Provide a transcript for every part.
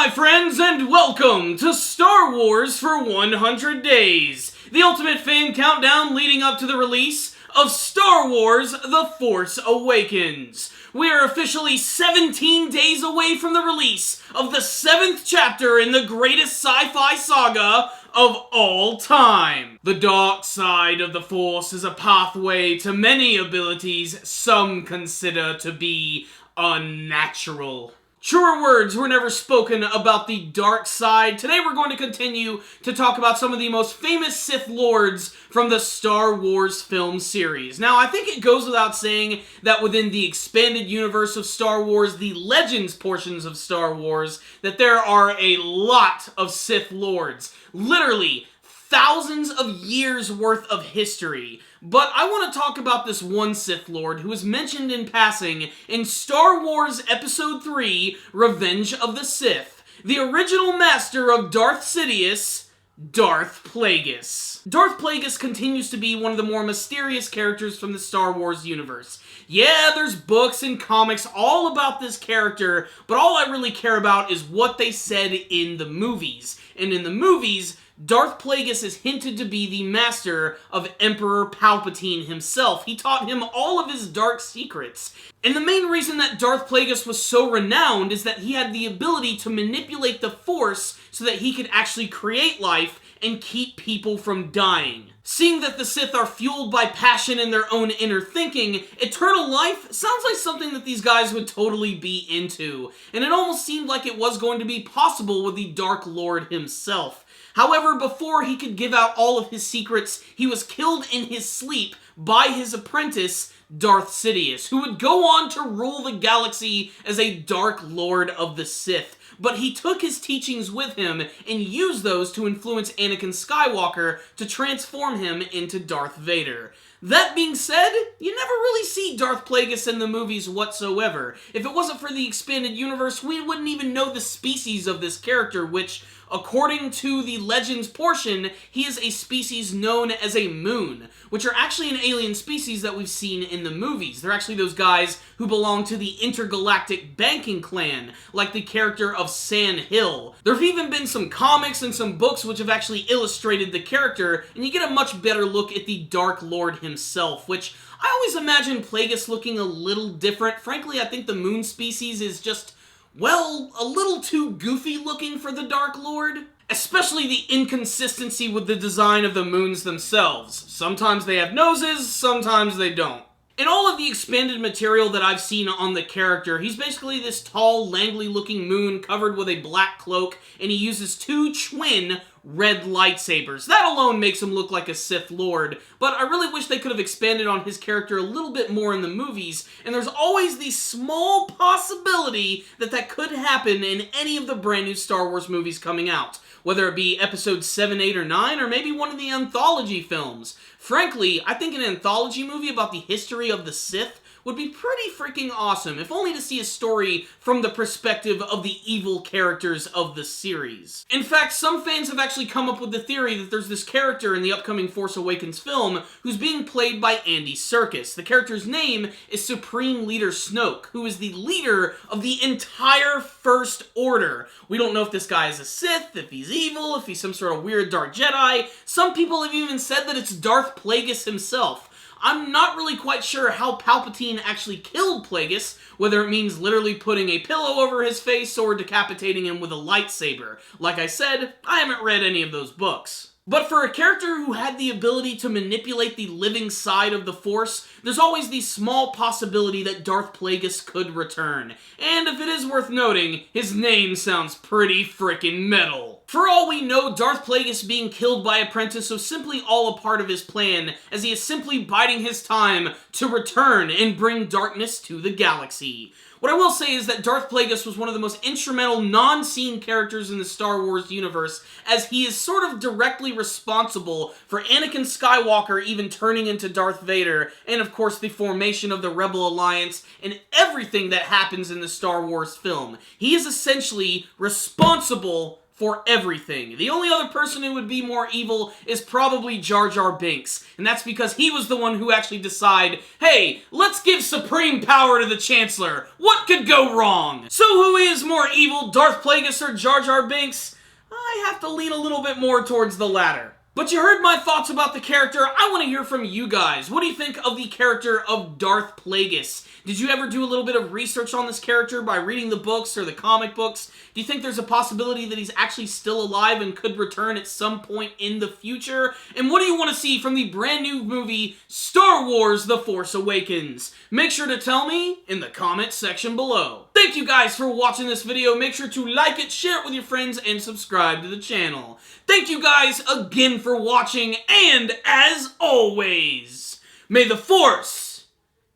my friends, and welcome to Star Wars for 100 Days, the ultimate fan countdown leading up to the release of Star Wars The Force Awakens. We are officially 17 days away from the release of the 7th chapter in the greatest sci-fi saga of all time. The dark side of the Force is a pathway to many abilities some consider to be unnatural. Truer words were never spoken about the dark side. Today we're going to continue to talk about some of the most famous Sith Lords from the Star Wars film series. Now, I think it goes without saying that within the expanded universe of Star Wars, the Legends portions of Star Wars, that there are a lot of Sith Lords. Literally, thousands of years worth of history. But I want to talk about this one Sith Lord who is mentioned in passing in Star Wars Episode 3, Revenge of the Sith. The original master of Darth Sidious, Darth Plagueis. Darth Plagueis continues to be one of the more mysterious characters from the Star Wars universe. Yeah, there's books and comics all about this character, but all I really care about is what they said in the movies. And in the movies, Darth Plagueis is hinted to be the master of Emperor Palpatine himself. He taught him all of his dark secrets. And the main reason that Darth Plagueis was so renowned is that he had the ability to manipulate the Force so that he could actually create life and keep people from dying. Seeing that the Sith are fueled by passion and their own inner thinking, eternal life sounds like something that these guys would totally be into. And it almost seemed like it was going to be possible with the Dark Lord himself. However, before he could give out all of his secrets, he was killed in his sleep by his apprentice, Darth Sidious, who would go on to rule the galaxy as a Dark Lord of the Sith. But he took his teachings with him and used those to influence Anakin Skywalker to transform him into Darth Vader. That being said, you never really see Darth Plagueis in the movies whatsoever. If it wasn't for the expanded universe, we wouldn't even know the species of this character, which, according to the Legends portion, he is a species known as a moon, which are actually an alien species that we've seen in the movies. They're actually those guys who belong to the intergalactic banking clan, like the character of Sand Hill. There have even been some comics and some books which have actually illustrated the character, and you get a much better look at the Dark Lord himself, which I always imagine Plagueis looking a little different. Frankly, I think the moon species is just, well, a little too goofy looking for the Dark Lord. Especially the inconsistency with the design of the moons themselves. Sometimes they have noses, sometimes they don't. In all of the expanded material that I've seen on the character, he's basically this tall, langly-looking moon covered with a black cloak, and he uses two twin red lightsabers. That alone makes him look like a Sith Lord, but I really wish they could have expanded on his character a little bit more in the movies, and there's always the small possibility that that could happen in any of the brand new Star Wars movies coming out. Whether it be episodes 7, 8, or 9, or maybe one of the anthology films. Frankly, I think an anthology movie about the history of the Sith would be pretty freaking awesome, if only to see a story from the perspective of the evil characters of the series. In fact, some fans have actually come up with the theory that there's this character in the upcoming Force Awakens film who's being played by Andy Serkis. The character's name is Supreme Leader Snoke, who is the leader of the entire First Order. We don't know if this guy is a Sith, if he's evil, if he's some sort of weird dark Jedi. Some people have even said that it's Darth Plagueis himself. I'm not really quite sure how Palpatine actually killed Plagueis, whether it means literally putting a pillow over his face or decapitating him with a lightsaber. Like I said, I haven't read any of those books. But for a character who had the ability to manipulate the living side of the Force, there's always the small possibility that Darth Plagueis could return. And if it is worth noting, his name sounds pretty frickin' metal. For all we know, Darth Plagueis being killed by Apprentice was simply all a part of his plan, as he is simply biding his time to return and bring darkness to the galaxy. What I will say is that Darth Plagueis was one of the most instrumental non-scene characters in the Star Wars universe, as he is sort of directly responsible for Anakin Skywalker even turning into Darth Vader, and of course the formation of the Rebel Alliance, and everything that happens in the Star Wars film. He is essentially responsible for everything. The only other person who would be more evil is probably Jar Jar Binks, and that's because he was the one who actually decided, hey, let's give supreme power to the Chancellor. What could go wrong? So who is more evil, Darth Plagueis or Jar Jar Binks? I have to lean a little bit more towards the latter. But you heard my thoughts about the character. I want to hear from you guys. What do you think of the character of Darth Plagueis? Did you ever do a little bit of research on this character by reading the books or the comic books? Do you think there's a possibility that he's actually still alive and could return at some point in the future? And what do you want to see from the brand new movie Star Wars The Force Awakens? Make sure to tell me in the comment section below. Thank you guys for watching this video. Make sure to like it, share it with your friends, and subscribe to the channel. Thank you guys again for watching, and as always, may the Force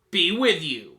be with you.